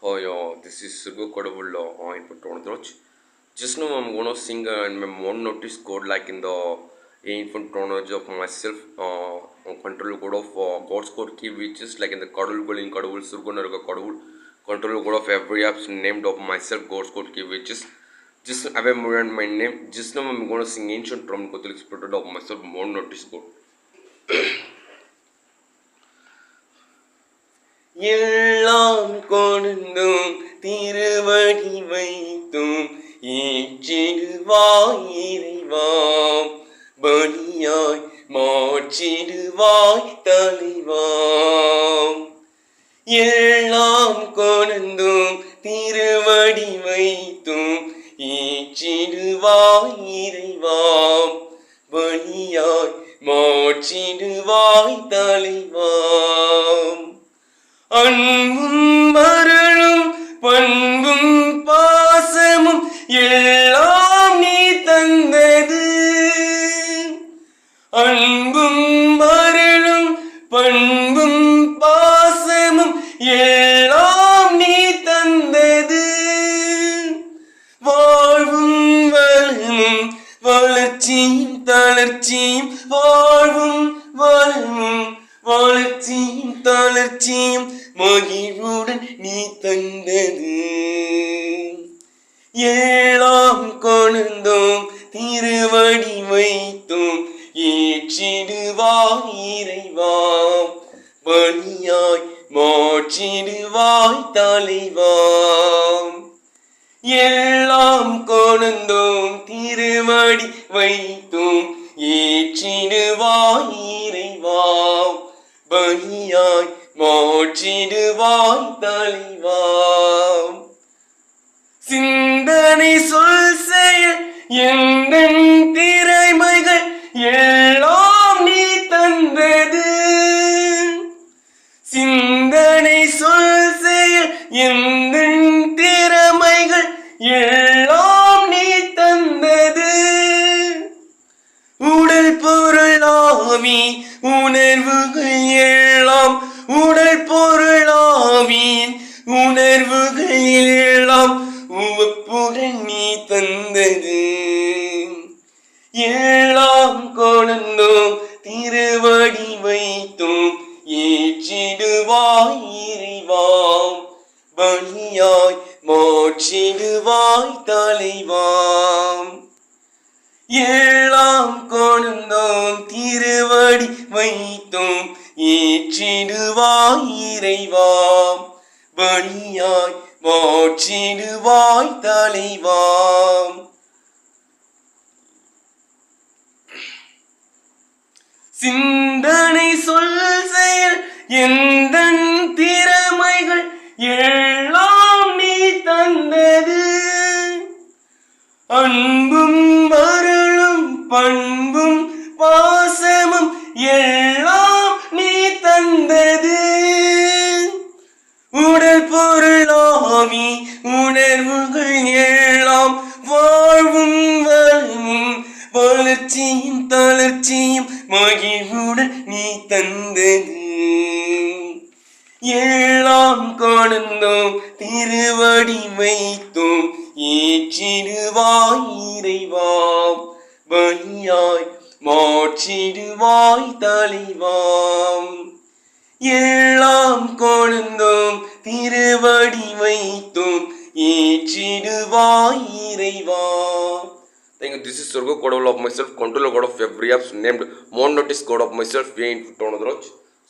Hi, this is Surgo Kodavul input on the Just now I'm gonna sing and my one notice code like in the infant chronology of myself control code of God's code key which is like in the Kadul Gulin Kadavul Surgo Narga Kadavul control code of every apps named of myself God's code key which is just have a more my name. Just now I'm gonna sing ancient drum Kothil exploited of myself one notice code. எல்லாம் கொழுந்தும் திருவடி வைத்தும் ஏற்றிடுவாய் இறைவாம் பலியாய் மாற்றிடுவாய் தலைவாம் எல்லாம் கொழுந்தும் திருவடி வைத்தும் ஏற்றிடுவாய் இறைவாம் பலியாய் மாற்றிடுவாய் தலைவாம் அன்பும் அருளும் பண்பும் பாசமும் எல்லாம் நீ தந்தது அன்பும் அருளும் பண்பும் பாசமும் எல்லாம் நீ தந்தது வாழ்வும் வளமும் வளர்ச்சியும் தளர்ச்சியும் வாழ்வும் வளமும் வளர்ச்சியும் தளர்ச்சியும் மகிழ்வுடன் நீ தந்தது ஏழாம் கொழுந்தோம் திருவடி வைத்தும் ஏற்றிடுவாய் இறைவாம் பலியாய் மாற்றிடுவாய் தலைவாம் எல்லாம் கொழுந்தோம் திருவடி வைத்தும் ஏற்றிடுவாய் இறைவாம் பலியாய் மாற்றிடுவாய் தலைவாம் சிந்தனை சொல் செயல் எந்தன் திறமைகள் எல்லாம் நீ தந்தது சிந்தனை சொல் செயல் எந்தன் திறமைகள் எல்லாம் நீ தந்தது உடல் பொருளாவி உணர்வுகள் எல்லாம் உடல் பொருளாவின் உணர்வுகள் எல்லாம் உவப்புடன் நீ தந்தது எல்லாம் கொழுந்தோம் திருவடி வைத்தும் ஏற்றிடுவாய் இறைவாம் பலியாய் மாற்றிடுவாய் தலைவாம் எல்லாம் கொழுந்தோம் திருவடி வைத்தும் ஏற்றிடுவாய் இறைவாம் பலியாய் மாற்றிடுவாய் தலைவாம் சிந்தனை சொல் செயல் எந்தன் திறமைகள் எல்லாம் நீ தந்தது அன்பும் அருளும் பண்பும் பாசமும் எல்லாம் நீ தந்தது உடல் பொருளாவி உணர்வுகள் எல்லாம் வாழ்வும் வளமும் வளர்ச்சியும் தளர்ச்சியும் மகிழ்வுடன் நீ தந்தது எல்லாம் கொழுந்தோம் திருவடி வைத்தும் ஏற்றிடுவாய் இறைவாம் பலியாய் மாற்றிடுவாய் தலைவாம் எல்லாம் கொழுந்தோம் திருவடி வைத்தும் ஏற்றிடுவாய் இறைவாம். Thank you. This is Surgo Kodavul of myself, controller code of every apps named Mon notice code of myself, V in Tonodroj.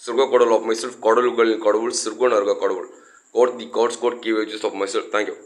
Surgo Kodavul of myself, Kodavul Surgo Narga Kodavul. Code the codes code key wages of myself. Thank you.